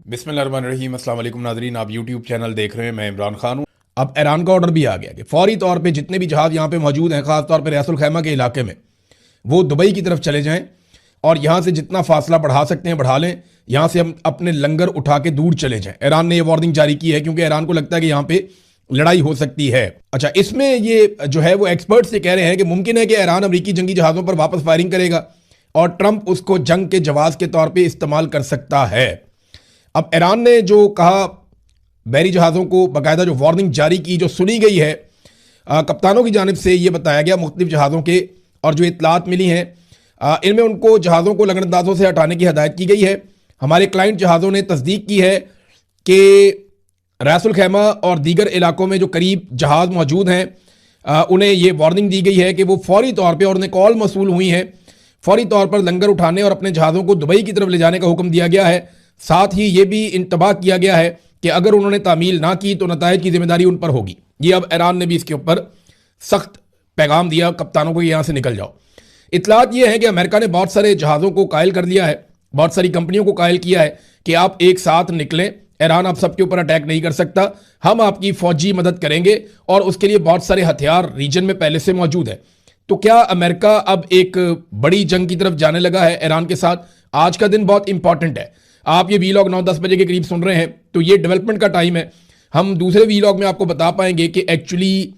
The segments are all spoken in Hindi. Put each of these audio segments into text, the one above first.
बिस्मिल्लाहिर्रहमानिर्रहीम। अस्सलाम वालेकुम नाज़रीन, आप यूट्यूब चैनल देख रहे हैं। मैं इमरान खान हूँ। अब ईरान का ऑर्डर भी आ गया कि फौरी तौर पे जितने भी जहाज़ यहाँ पे मौजूद हैं, ख़ासतौर पे रसूल खैमा के इलाके में, वो दुबई की तरफ चले जाएं और यहाँ से जितना फासला बढ़ा सकते हैं बढ़ा लें। यहाँ से हम अपने लंगर उठा के दूर चले जाएं। ईरान ने यह वार्निंग जारी की है क्योंकि ईरान को लगता है कि यहाँ पे लड़ाई हो सकती है। अच्छा, इसमें ये जो है वो एक्सपर्ट्स ये कह रहे हैं कि मुमकिन है कि ईरान अमरीकी जंगी जहाज़ों पर वापस फायरिंग करेगा और ट्रंप उसको जंग के जवाब के तौर पर इस्तेमाल कर सकता है। अब ईरान ने जो कहा, बहरी जहाज़ों को बाकायदा जो वार्निंग जारी की, जो सुनी गई है कप्तानों की जानिब से, ये बताया गया मुख्तलिफ जहाज़ों के, और जो इतलात मिली हैं इनमें उनको जहाज़ों को लगनंदाजों से हटाने की हदायत की गई है। हमारे क्लाइंट जहाज़ों ने तस्दीक की है कि रसूल खैमा और दीगर इलाकों में जो करीब जहाज़ मौजूद हैं उन्हें ये वार्निंग दी गई है कि वो फौरी तौर पर, और उन्हें कॉल मसूल हुई है, फौरी तौर पर लंगर उठाने और अपने जहाज़ों को दुबई की तरफ ले जाने का हुक्म दिया गया है। साथ ही ये भी इंतबाह किया गया है कि अगर उन्होंने तामील ना की तो नतायज की जिम्मेदारी उन पर होगी। ये अब ईरान ने भी इसके ऊपर सख्त पैगाम दिया कप्तानों को, यहाँ से निकल जाओ। इतलात ये है कि अमेरिका ने बहुत सारे जहाज़ों को कायल कर दिया है, बहुत सारी कंपनियों को कायल किया है कि आप एक साथ निकलें, ईरान आप सबके ऊपर अटैक नहीं कर सकता, हम आपकी फौजी मदद करेंगे, और उसके लिए बहुत सारे हथियार रीजन में पहले से मौजूद है। तो क्या अमेरिका अब एक बड़ी जंग की तरफ जाने लगा है ईरान के साथ? आज का दिन बहुत इंपॉर्टेंट है। आप ये वीलॉग 9-10 बजे के करीब सुन रहे हैं तो ये डेवलपमेंट का टाइम है। हम दूसरे वीलॉग में आपको बता पाएंगे कि एक्चुअली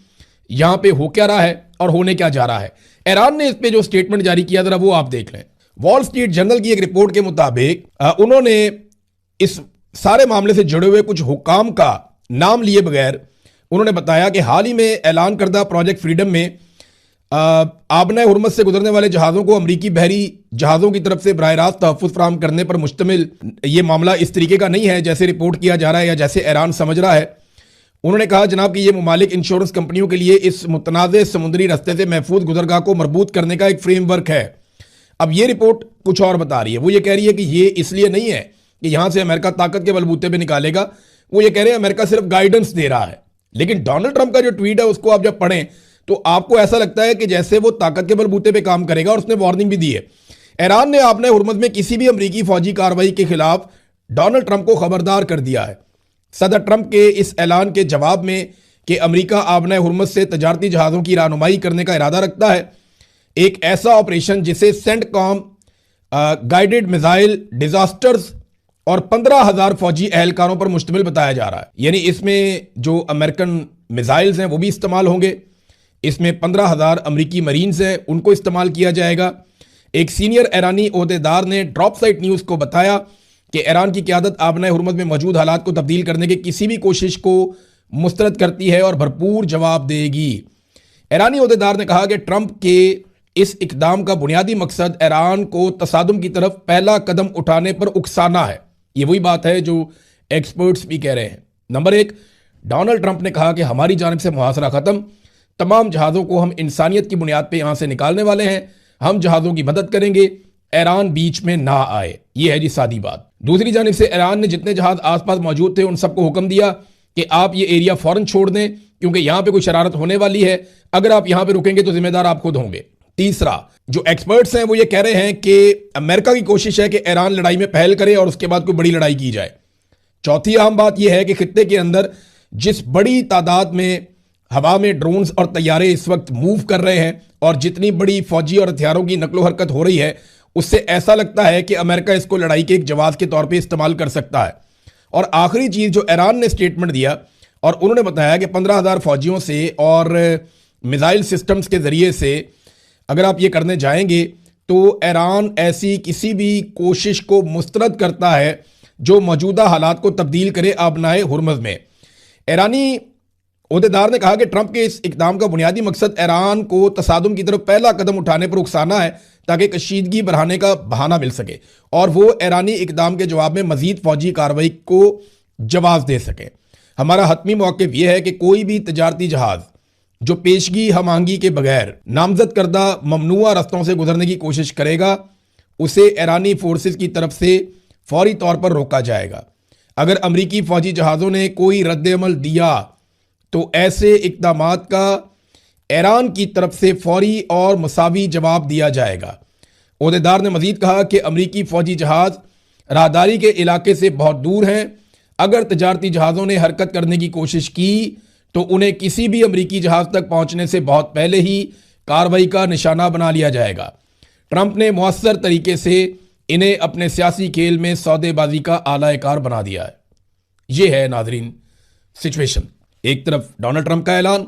यहां पे हो क्या रहा है और होने क्या जा रहा है। ईरान ने इस पे जो स्टेटमेंट जारी किया, जरा वो आप देख लें। वॉल स्ट्रीट जर्नल की एक रिपोर्ट के मुताबिक उन्होंने इस सारे मामले से जुड़े हुए कुछ हुकाम का नाम लिए बगैर उन्होंने बताया कि हाल ही में ऐलान करदा प्रोजेक्ट फ्रीडम में आबना हुर्मत से गुजरने वाले जहाज़ों को अमरीकी बहरी जहाज़ों की तरफ से बराह रास्त तहफ़्फ़ुज़ फराहम करने पर मुश्तमिल ये मामला इस तरीके का नहीं है जैसे रिपोर्ट किया जा रहा है या जैसे ईरान समझ रहा है। उन्होंने कहा जनाब कि ये ममालिक इंश्योरेंस कंपनियों के लिए इस मुतनाज़ समुद्री रास्ते से महफूज गुजरगाह को मरबूत करने का एक फ्रेमवर्क है। अब ये रिपोर्ट कुछ और बता रही है। वो ये कह रही है कि ये इसलिए नहीं है कि यहाँ से अमेरिका ताकत के बलबूते पर निकालेगा, वो ये कह रहे हैं अमेरिका सिर्फ गाइडेंस दे रहा है। लेकिन डोनाल्ड ट्रंप का जो ट्वीट है उसको आप जब पढ़ें तो आपको ऐसा लगता है कि जैसे वो ताकत के बलबूते पे काम करेगा, और उसने वार्निंग भी दी है। ईरान ने आपने हुर्मत में किसी भी अमरीकी फौजी कार्रवाई के खिलाफ डोनाल्ड ट्रंप को खबरदार कर दिया है। सदर ट्रंप के इस ऐलान के जवाब में कि अमरीका आपने हुर्मत से तजारती जहाज़ों की रहनुमाई करने का इरादा रखता है, एक ऐसा ऑपरेशन जिसे सेंटकॉम गाइडेड मिसाइल डिजास्टर्स और 15,000 फौजी एहलकारों पर मुश्तमिल बताया जा रहा है। यानी इसमें जो अमेरिकन मिसाइल्स हैं वो भी इस्तेमाल होंगे, इसमें 15,000 अमरीकी मरीन्स हैं उनको इस्तेमाल किया जाएगा। एक सीनियर ईरानी ओहदेदार ने ड्रॉप साइट न्यूज़ को बताया कि ईरान की क़यादत आबना हुर्मत में मौजूद हालात को तब्दील करने की किसी भी कोशिश को मुस्तरद करती है और भरपूर जवाब देगी। ईरानी ओहदेदार ने कहा कि ट्रंप के इस इकदाम का बुनियादी मकसद ईरान को तसादुम की तरफ पहला कदम उठाने पर उकसाना है। ये वही बात है जो एक्सपर्ट्स भी कह रहे हैं। नंबर 1, डोनाल्ड ट्रंप ने कहा कि हमारी जानिब से मुहासरा ख़त्म, तमाम जहाज़ों को हम इंसानियत की बुनियाद पे यहाँ से निकालने वाले हैं, हम जहाज़ों की मदद करेंगे, ईरान बीच में ना आए। ये है जी सादी बात। दूसरी जानिब से ईरान ने जितने जहाज़ आसपास मौजूद थे उन सबको हुक्म दिया कि आप ये एरिया फौरन छोड़ दें क्योंकि यहाँ पे कोई शरारत होने वाली है, अगर आप यहाँ पे रुकेंगे तो जिम्मेदार आप खुद होंगे। तीसरा, जो एक्सपर्ट्स हैं वो ये कह रहे हैं कि अमेरिका की कोशिश है कि ईरान लड़ाई में पहल करे और उसके बाद कोई बड़ी लड़ाई की जाए। चौथी अहम बात यह है कि खित्ते के अंदर जिस बड़ी तादाद में हवा में ड्रोन्स और तैयारे इस वक्त मूव कर रहे हैं और जितनी बड़ी फौजी और हथियारों की नकलो हरकत हो रही है, उससे ऐसा लगता है कि अमेरिका इसको लड़ाई के एक जवाब के तौर पे इस्तेमाल कर सकता है। और आखिरी चीज़ जो ईरान ने स्टेटमेंट दिया और उन्होंने बताया कि 15,000 फौजियों से और मिसाइल सिस्टम्स के ज़रिए से अगर आप ये करने जाएंगे तो ईरान ऐसी किसी भी कोशिश को मुस्तरद करता है जो मौजूदा हालात को तब्दील करे आबनाए हुर्मज़ में। ईरानी ओहदेदार ने कहा कि ट्रंप के इस इकदाम का बुनियादी मकसद ईरान को तसादुम की तरफ पहला कदम उठाने पर उकसाना है ताकि कशीदगी बढ़ाने का बहाना मिल सके और वो ईरानी इकदाम के जवाब में मजीद फौजी कार्रवाई को जवाब दे सके। हमारा हतमी मौक़िफ़ यह है कि कोई भी तजारती जहाज़ जो पेशगी हमांगी के बगैर नामजद करदा ममनुआ रस्तों से गुजरने की कोशिश करेगा उसे ईरानी फोर्सेस की तरफ से फौरी तौर पर रोका जाएगा। अगर अमरीकी फौजी जहाज़ों ने कोई रद्द-ए-अमल दिया तो ऐसे इक़दामात का ईरान की तरफ से फौरी और मसावी जवाब दिया जाएगा। ओहदेदार ने मजीद कहा कि अमरीकी फौजी जहाज़ राहदारी के इलाके से बहुत दूर हैं। अगर तजारती जहाज़ों ने हरकत करने की कोशिश की तो उन्हें किसी भी अमरीकी जहाज़ तक पहुंचने से बहुत पहले ही कार्रवाई का निशाना बना लिया जाएगा। ट्रंप ने मुअस्सर तरीके से इन्हें अपने सियासी खेल में सौदेबाजी का आला-ए-कार बना दिया है। यह है नाजरीन सिचुएशन। एक तरफ डोनाल्ड ट्रंप का ऐलान,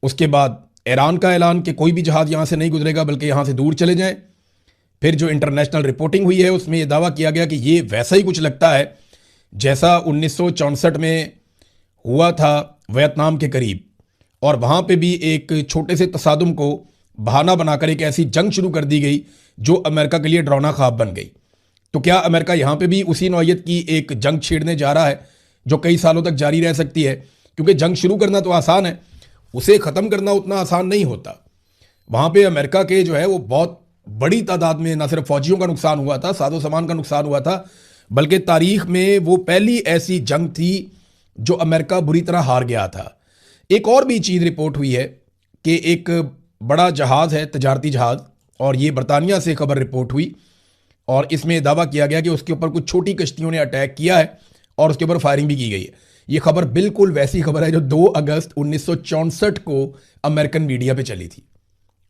उसके बाद ईरान का ऐलान कि कोई भी जहाज यहां से नहीं गुजरेगा बल्कि यहां से दूर चले जाएं। फिर जो इंटरनेशनल रिपोर्टिंग हुई है उसमें यह दावा किया गया कि ये वैसा ही कुछ लगता है जैसा 1964 में हुआ था वियतनाम के करीब, और वहां पे भी एक छोटे से तसादुम को बहाना बनाकर एक ऐसी जंग शुरू कर दी गई जो अमेरिका के लिए डरावना ख्वाब बन गई। तो क्या अमेरिका यहां पे भी उसी नौयत की एक जंग छेड़ने जा रहा है जो कई सालों तक जारी रह सकती है? क्योंकि जंग शुरू करना तो आसान है, उसे ख़त्म करना उतना आसान नहीं होता। वहां पे अमेरिका के जो है वो बहुत बड़ी तादाद में न सिर्फ फौजियों का नुकसान हुआ था, साजो सामान का नुकसान हुआ था, बल्कि तारीख में वो पहली ऐसी जंग थी जो अमेरिका बुरी तरह हार गया था। एक और भी चीज़ रिपोर्ट हुई है कि एक बड़ा जहाज़ है, तजारती जहाज़, और ये बरतानिया से खबर रिपोर्ट हुई और इसमें दावा किया गया कि उसके ऊपर कुछ छोटी कश्तियों ने अटैक किया है और उसके ऊपर फायरिंग भी की गई है। ये खबर बिल्कुल वैसी खबर है जो 2 अगस्त 1964 को अमेरिकन मीडिया पे चली थी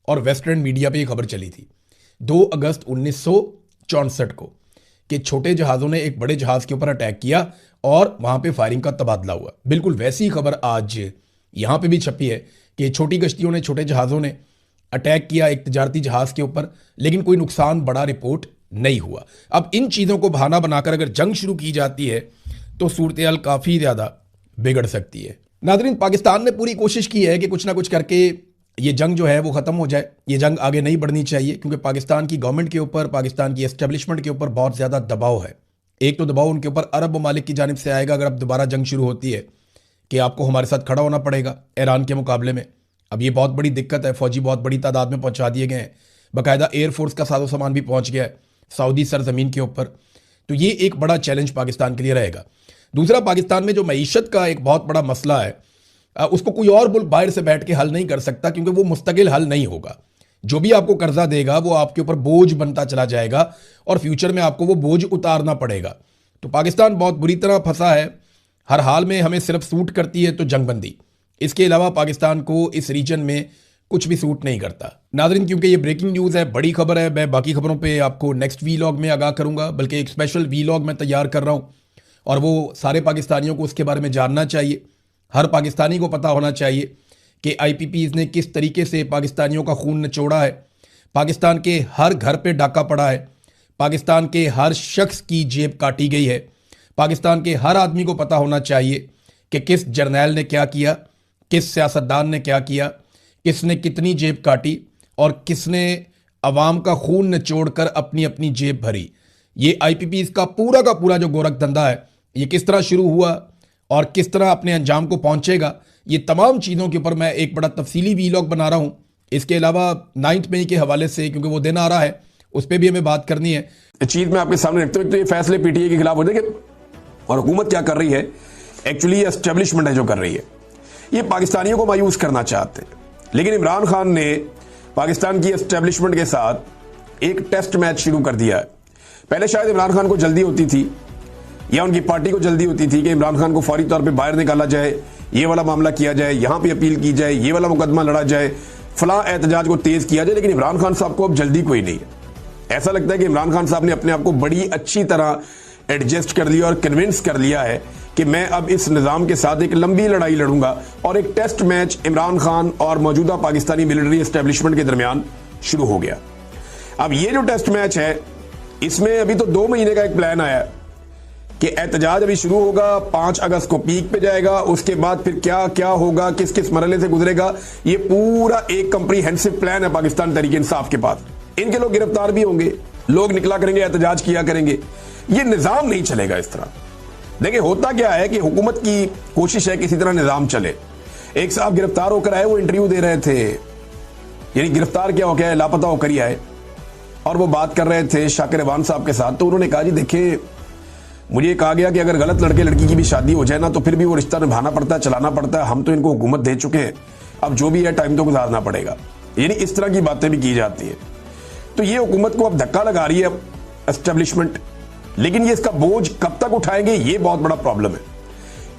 और वेस्टर्न मीडिया पे ये खबर चली थी 2 अगस्त 1964 को, कि छोटे जहाज़ों ने एक बड़े जहाज़ के ऊपर अटैक किया और वहां पे फायरिंग का तबादला हुआ। बिल्कुल वैसी खबर आज यहां पे भी छपी है कि छोटी कश्तियों ने, छोटे जहाज़ों ने अटैक किया एक तजारती जहाज़ के ऊपर, लेकिन कोई नुकसान बड़ा रिपोर्ट नहीं हुआ। अब इन चीज़ों को बहाना बनाकर अगर जंग शुरू की जाती है तो सूरत हाल काफ़ी ज़्यादा बिगड़ सकती है। नाज़रीन, पाकिस्तान ने पूरी कोशिश की है कि कुछ ना कुछ करके ये जंग जो है वो ख़त्म हो जाए। ये जंग आगे नहीं बढ़नी चाहिए क्योंकि पाकिस्तान की गवर्नमेंट के ऊपर, पाकिस्तान की एस्टेब्लिशमेंट के ऊपर बहुत ज़्यादा दबाव है। एक तो दबाव उनके ऊपर अरब ममालिक की जानिब से आएगा अगर अब दोबारा जंग शुरू होती है कि आपको हमारे साथ खड़ा होना पड़ेगा ईरान के मुकाबले में। अब ये बहुत बड़ी दिक्कत है, फौजी बहुत बड़ी तादाद में पहुंचा दिए गए हैं, बाकायदा एयरफोर्स का साजो सामान भी पहुंच गया है सऊदी सरजमीन के ऊपर। तो ये एक बड़ा चैलेंज पाकिस्तान के लिए रहेगा। दूसरा, पाकिस्तान में जो मईशत का एक बहुत बड़ा मसला है उसको कोई और मुल्क बाहर से बैठ के हल नहीं कर सकता क्योंकि वो मुस्तकिल हल नहीं होगा। जो भी आपको कर्जा देगा वो आपके ऊपर बोझ बनता चला जाएगा और फ्यूचर में आपको वो बोझ उतारना पड़ेगा। तो पाकिस्तान बहुत बुरी तरह फंसा है। हर हाल में हमें सिर्फ सूट करती है तो जंगबंदी, इसके अलावा पाकिस्तान को इस रीजन में कुछ भी सूट नहीं करता। नाज़रीन, क्योंकि ये ब्रेकिंग न्यूज़ है, बड़ी खबर है, मैं बाकी खबरों पे आपको नेक्स्ट वीलॉग में आगाह करूंगा, बल्कि एक स्पेशल वीलॉग मैं तैयार कर रहा हूं और वो सारे पाकिस्तानियों को उसके बारे में जानना चाहिए। हर पाकिस्तानी को पता होना चाहिए कि IPPs ने किस तरीके से पाकिस्तानियों का खून निचोड़ा है, पाकिस्तान के हर घर पे डाका पड़ा है, पाकिस्तान के हर शख्स की जेब काटी गई है। पाकिस्तान के हर आदमी को पता होना चाहिए कि किस जर्नैल ने क्या किया, किस सियासतदान ने क्या किया, किसने कितनी जेब काटी और किसने अवाम का खून निचोड़कर अपनी अपनी जेब भरी। ये IPPs का पूरा जो गोरख धंधा है ये किस तरह शुरू हुआ और किस तरह अपने अंजाम को पहुंचेगा, ये तमाम चीज़ों के ऊपर मैं एक बड़ा तफसीली वीलॉग बना रहा हूं। इसके अलावा 9 मई के हवाले से, क्योंकि वो दिन आ रहा है, उस पर भी हमें बात करनी है। चीज मैं आपके सामने रखते हुए तो ये फैसले PTI के खिलाफ हो जाएंगे और हुकूमत क्या कर रही है, एक्चुअली एस्टेब्लिशमेंट है जो कर रही है, ये पाकिस्तानियों को मायूस करना चाहते हैं। लेकिन इमरान खान ने पाकिस्तान की एस्टेब्लिशमेंट के साथ एक टेस्ट मैच शुरू कर दिया है। पहले शायद इमरान खान को जल्दी होती थी या उनकी पार्टी को जल्दी होती थी कि इमरान खान को फौरी तौर पे बाहर निकाला जाए, ये वाला मामला किया जाए, यहां पे अपील की जाए, ये वाला मुकदमा लड़ा जाए, फलां एहतजाज को तेज किया जाए। लेकिन इमरान खान साहब को अब जल्दी कोई नहीं है। ऐसा लगता है कि इमरान खान साहब ने अपने आप को बड़ी अच्छी तरह एडजस्ट कर लिया और कन्विंस कर लिया है कि मैं अब इस निजाम के साथ एक लंबी लड़ाई लड़ूंगा। और एक टेस्ट मैच इमरान खान और मौजूदा पाकिस्तानी मिलिट्री एस्टेब्लिशमेंट के दरमियान शुरू हो गया। अब ये जो टेस्ट मैच है इसमें अभी तो 2 महीने का एक प्लान आया कि एहतजाज अभी शुरू होगा, 5 अगस्त को पीक पे जाएगा, उसके बाद फिर क्या क्या होगा, किस किस मरहले से गुजरेगा, ये पूरा एक कंप्रीहेंसिव प्लान है पाकिस्तान तहरीक इंसाफ के पास। इनके लोग गिरफ्तार भी होंगे, लोग निकला करेंगे, एहतजाज किया करेंगे। ये निजाम नहीं चलेगा इस तरह। देखिए होता क्या है कि हुकूमत की कोशिश है किसी तरह निजाम चले। एक साहब गिरफ्तार होकर आए, वो इंटरव्यू दे रहे थे, यानी गिरफ्तार क्या हो गया, लापता होकर ही आए, और वो बात कर रहे थे शाकिर अवान साहब के साथ। तो उन्होंने कहा जी देखिए, मुझे कहा गया कि अगर गलत लड़के लड़की की भी शादी हो जाए ना तो फिर भी वो रिश्ता निभाना पड़ता है, चलाना पड़ता है, हम तो इनको हुकूमत दे चुके हैं, अब जो भी है टाइम तो गुजारना पड़ेगा। यानी इस तरह की बातें भी की जाती है। तो ये हुकूमत को अब धक्का लगा रही है एस्टेब्लिशमेंट लेकिन ये इसका बोझ कब तक उठाएंगे, ये बहुत बड़ा प्रॉब्लम है।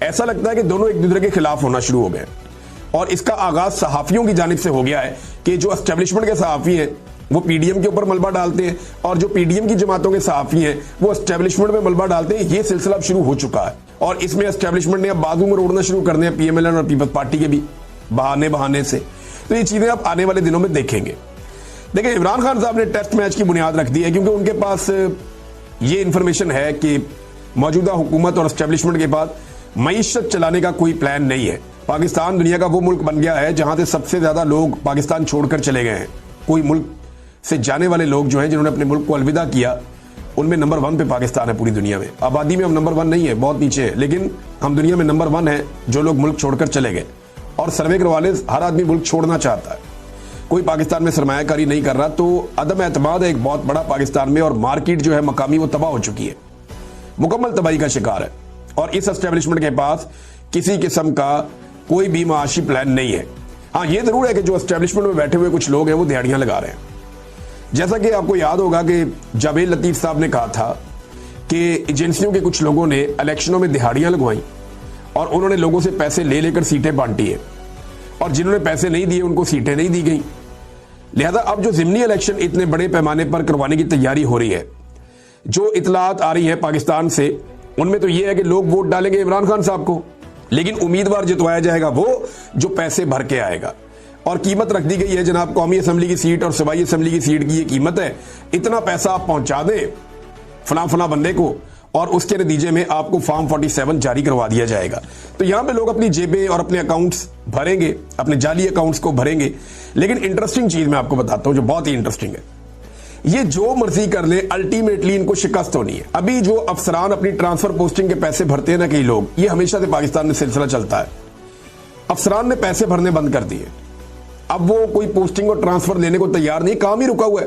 ऐसा लगता है कि दोनों एक दूसरे के खिलाफ होना शुरू हो गए और इसका आगाज सहाफियों की जानिब से हो गया है कि जो एस्टेब्लिशमेंट के सहाफी हैं वो पीडीएम के ऊपर मलबा डालते हैं और जो पीडीएम की जमातों के सहाफी हैं वो एस्टेब्लिशमेंट में मलबा डालते हैं। ये सिलसिला अब शुरू हो चुका है और इसमें एस्टेब्लिशमेंट ने अब बाजू में रोड़ना शुरू कर दिया, पीएमएल और पीपल्स पार्टी के भी बहाने से। तो ये चीजें आप आने वाले दिनों में देखेंगे। देखिए, इमरान खान साहब ने टेस्ट मैच की बुनियाद रख दी है क्योंकि उनके पास ये इंफॉर्मेशन है कि मौजूदा हुकूमत और एस्टेब्लिशमेंट के पास मईशत चलाने का कोई प्लान नहीं है। पाकिस्तान दुनिया का वो मुल्क बन गया है जहां से सबसे ज्यादा लोग पाकिस्तान छोड़कर चले गए हैं। कोई मुल्क से जाने वाले लोग जो हैं जिन्होंने अपने मुल्क को अलविदा किया, उनमें नंबर 1 पे पाकिस्तान है पूरी दुनिया में। आबादी में हम नंबर 1 नहीं है, बहुत नीचे है, लेकिन हम दुनिया में नंबर 1 है जो लोग मुल्क छोड़कर चले गए। और सर्वे करवा ले, हर आदमी मुल्क छोड़ना चाहता है, कोई पाकिस्तान में सरमायाकारी नहीं कर रहा। तो अदम एतमाद है एक बहुत बड़ा पाकिस्तान में और मार्केट जो है मकामी वो तबाह हो चुकी है, मुकम्मल तबाही का शिकार है। और इस एस्टेब्लिशमेंट के पास किसी किस्म का कोई भी माशी प्लान नहीं है। हाँ, ये जरूर है कि जो एस्टेब्लिशमेंट में बैठे हुए कुछ लोग हैं वो दिहाड़ियां लगा रहे हैं। जैसा कि आपको याद होगा कि जावेद लतीफ साहब ने कहा था कि एजेंसियों के कुछ लोगों ने इलेक्शनों में दिहाड़ियां लगवाई और उन्होंने लोगों से पैसे ले लेकर सीटें बांटी है और जिन्होंने पैसे नहीं दिए उनको सीटें नहीं दी गई। लिहाजा अब जो ज़िमनी इलेक्शन इतने बड़े पैमाने पर करवाने की तैयारी हो रही है, जो इतलात आ रही है पाकिस्तान से, उनमें तो यह है कि लोग वोट डालेंगे इमरान खान साहब को, लेकिन उम्मीदवार जितवाया जाएगा वो जो पैसे भर के आएगा। और कीमत रख दी गई है जनाब, कौमी असम्बली की सीट और सूबाई असम्बली की सीट की ये कीमत है, इतना पैसा आप पहुंचा दें फला बंदे को और उसके नतीजे में आपको फॉर्म 47 जारी करवा दिया जाएगा। तो यहां पे लोग अपनी जेबें और अपने अकाउंट्स भरेंगे, अपने जाली अकाउंट्स को भरेंगे। लेकिन इंटरेस्टिंग चीज मैं आपको बताता हूं जो बहुत ही इंटरेस्टिंग है, ये जो मर्जी कर ले अल्टीमेटली इनको शिकस्त होनी है। अभी जो अफसरान अपनी ट्रांसफर पोस्टिंग के पैसे भरते हैं ना कई लोग, ये हमेशा से पाकिस्तान में सिलसिला चलता है। अफसरान ने पैसे भरने बंद कर दिए, अब वो कोई पोस्टिंग और ट्रांसफर लेने को तैयार नहीं, काम ही रुका हुआ है।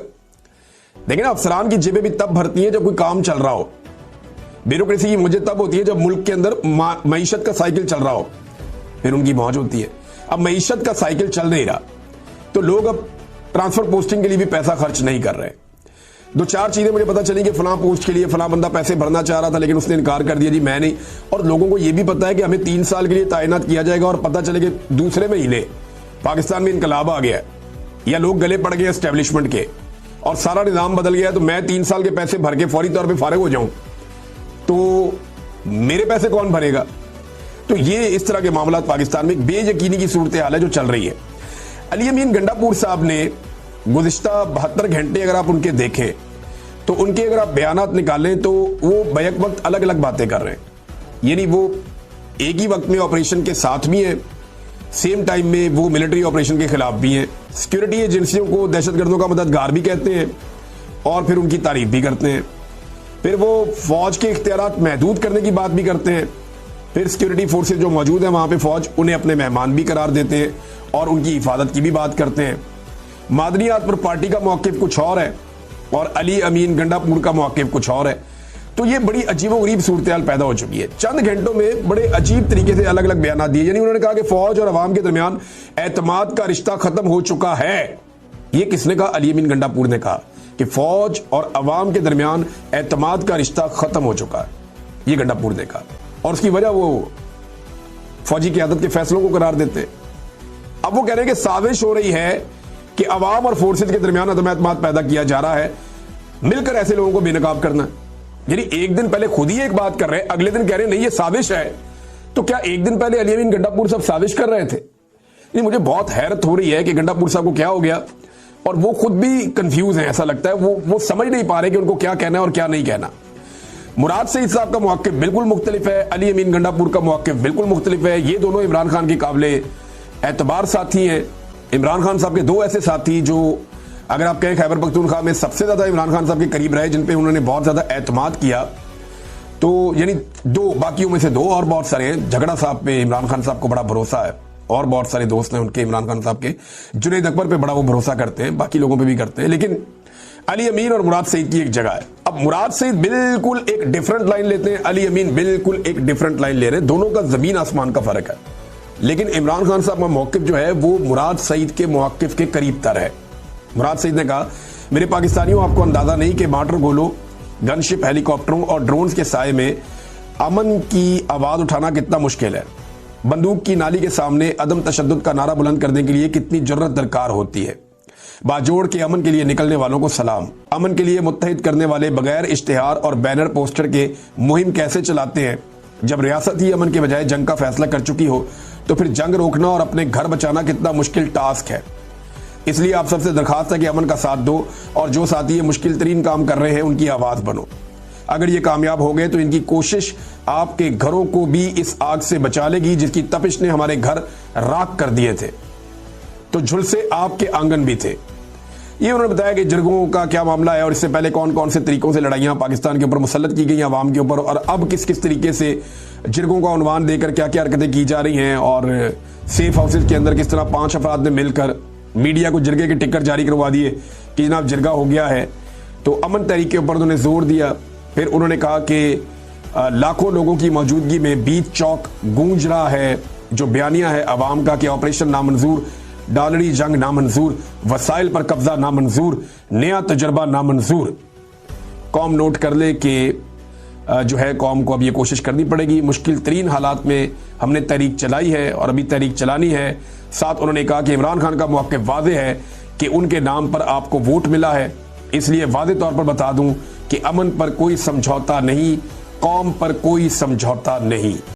देखिए ना, अफसरान की जेबें भी तब भरती हैं जब कोई काम चल रहा हो। ब्यूरोक्रेसी की मुझे तब होती है जब मुल्क के अंदर मईशत का साइकिल चल रहा हो, फिर उनकी मौज होती है। अब मईशत का साइकिल चल नहीं रहा तो लोग अब ट्रांसफर पोस्टिंग के लिए भी पैसा खर्च नहीं कर रहे। 2-4 चीजें मुझे पता चली कि फलां पोस्ट के लिए फलां बंदा पैसे भरना चाह रहा था लेकिन उसने इनकार कर दिया, जी मैं नहीं। और लोगों को यह भी पता है कि हमें 3 साल के लिए तैनात किया जाएगा और पता चले कि दूसरे महीने पाकिस्तान में इनकलाब आ गया या लोग गले पड़ गए एस्टेब्लिशमेंट के और सारा निजाम बदल गया, तो मैं 3 साल के पैसे भर के फौरी तौर पर फारिग हो जाऊं तो मेरे पैसे कौन भरेगा। तो ये इस तरह के मामला पाकिस्तान में एक बेयकीनी की सूरत हाल है जो चल रही है। अली अमीन गंडापुर साहब ने गुज़िश्ता 72 घंटे अगर आप उनके देखें तो उनके अगर आप बयानात निकालें तो वो बैक वक्त अलग अलग बातें कर रहे हैं। यानी वो एक ही वक्त में ऑपरेशन के साथ भी हैं, सेम टाइम में वो मिलिट्री ऑपरेशन के खिलाफ भी हैं, सिक्योरिटी एजेंसियों को दहशतगर्दों का मददगार भी कहते हैं और फिर उनकी तारीफ भी करते हैं। फिर वो फौज के इख्तियारात महदूद करने की बात भी करते हैं। फिर सिक्योरिटी फोर्सेज जो मौजूद है वहां पे फौज उन्हें अपने मेहमान भी करार देते हैं और उनकी हिफाजत की भी बात करते हैं। मादनियात पर पार्टी का मौक़िफ़ कुछ और है और अली अमीन गंडापुर का मौक़िफ़ कुछ और है। तो ये बड़ी अजीबोगरीब सूरत हाल पैदा हो चुकी है। चंद घंटों में बड़े अजीब तरीके से अलग अलग बयान दिए। यानी उन्होंने कहा कि फौज और अवाम के दरमियान एतमाद का रिश्ता खत्म हो चुका है। ये किसने कहा? अली अमीन गंडापुर ने कहा कि फौज और अवाम के दरमियान एतमाद का रिश्ता खत्म हो चुका है, ये गंडापुर ने कहा। और उसकी वजह वो फौजी क़यादत के फैसलों को करार देते। अब वो कह रहे हैं कि साजिश हो रही है कि अवाम और फोर्सेज के दरमियान अदम एतमाद पैदा किया जा रहा है, मिलकर ऐसे लोगों को बेनकाब करना। यानी एक दिन पहले खुद ही एक बात कर रहे हैं, अगले दिन कह रहे हैं नहीं ये साजिश है। तो क्या एक दिन पहले अली अमीन गंडापुर साहब साजिश कर रहे थे? नहीं, मुझे बहुत हैरत हो रही है कि गंडापुर साहब को क्या हो गया और वो खुद भी कंफ्यूज हैं। ऐसा लगता है वो समझ नहीं पा रहे कि उनको क्या कहना है और क्या नहीं कहना। मुराद सईद साहब का मौक़िफ़ बिल्कुल मुख्तलिफ है, अली अमीन गंडापुर का मौक़िफ़ बिल्कुल मुख्तलिफ है। ये दोनों इमरान खान के काबिले एतबार साथी हैं। इमरान खान साहब के 2 ऐसे साथी जो अगर आप कहें खैबर पख्तूनख्वा में सबसे ज्यादा इमरान खान साहब के करीब रहे, जिन पे उन्होंने बहुत ज्यादा एतमाद किया, तो यानी 2, बाकियों में से 2 और बहुत सारे हैं। झगड़ा साहब पे इमरान खान साहब को बड़ा भरोसा है और बहुत सारे दोस्त हैं उनके इमरान खान साहब के। जुनैद अकबर पे बड़ा वो भरोसा करते हैं, बाकी लोगों पे भी करते हैं। लेकिन अली अमीन और मुराद सईद की एक जगह है। अब मुराद सईद बिल्कुल एक डिफरेंट लाइन लेते हैं, अली अमीन बिल्कुल एक डिफरेंट लाइन ले रहे हैं। दोनों का जमीन आसमान का फर्क है। लेकिन इमरान खान साहब का मौक़िफ़ जो है वो मुराद सईद के मौक़िफ़ के करीब तर है। मुराद सईद ने कहा, मेरे पाकिस्तानियों आपको अंदाजा नहीं कि वाटर गोलो गनशिप, हेलीकॉप्टरों और ड्रोन्स के साए में अमन की आवाज उठाना कितना मुश्किल है। बंदूक की नाली के सामने अदम तशद्दुद का नारा बुलंद करने के लिए कितनी जुर्रत दरकार होती है। बाजोड़ के अमन के लिए निकलने वालों को सलाम। अमन के लिए मुत्तहिद करने वाले बगैर इश्तिहार और बैनर पोस्टर के मुहिम कैसे चलाते हैं। जब रियासत ही अमन के बजाय जंग का फैसला कर चुकी हो तो फिर जंग रोकना और अपने घर बचाना कितना मुश्किल टास्क है। इसलिए आप सबसे दरखास्त है कि अमन का साथ दो और जो साथी ये मुश्किल तरीन काम कर रहे हैं उनकी आवाज बनो। अगर ये कामयाब हो गए तो इनकी कोशिश आपके घरों को भी इस आग से बचा लेगी जिसकी तपिश ने हमारे घर राख कर दिए थे। तो झुलसे आपके आंगन भी थे। ये उन्होंने बताया कि जिरगों का क्या मामला है और इससे पहले कौन कौन से तरीकों से लड़ाइयां पाकिस्तान के ऊपर मुसल्लत की गई आवाम के ऊपर, और अब किस किस तरीके से जिरगों का उन्वान देकर क्या क्या हरकतें की जा रही हैं, और सेफ हाउसेज के अंदर किस तरह 5 अफराद ने मिलकर मीडिया को जिरगे के टिकट जारी करवा दिए कि जनाब जिरगा हो गया है। तो अमन तहरीक के ऊपर उन्होंने जोर दिया। फिर उन्होंने कहा कि लाखों लोगों की मौजूदगी में बीच चौक गूंज रहा है जो बयानिया है अवाम का कि ऑपरेशन नामंजूर, डॉलरी जंग नामंजूर, वसाइल पर कब्जा नामंजूर, नया तजर्बा नामंजूर। कौम नोट कर ले कि जो है कौम को अब ये कोशिश करनी पड़ेगी। मुश्किल तरीन हालात में हमने तहरीक चलाई है और अभी तहरीक चलानी है। साथ उन्होंने कहा कि इमरान खान का मौक़िफ़ वाज़ेह है कि उनके नाम पर आपको वोट मिला है, इसलिए वाज़ेह तौर पर बता दूं कि अमन पर कोई समझौता नहीं, कौम पर कोई समझौता नहीं।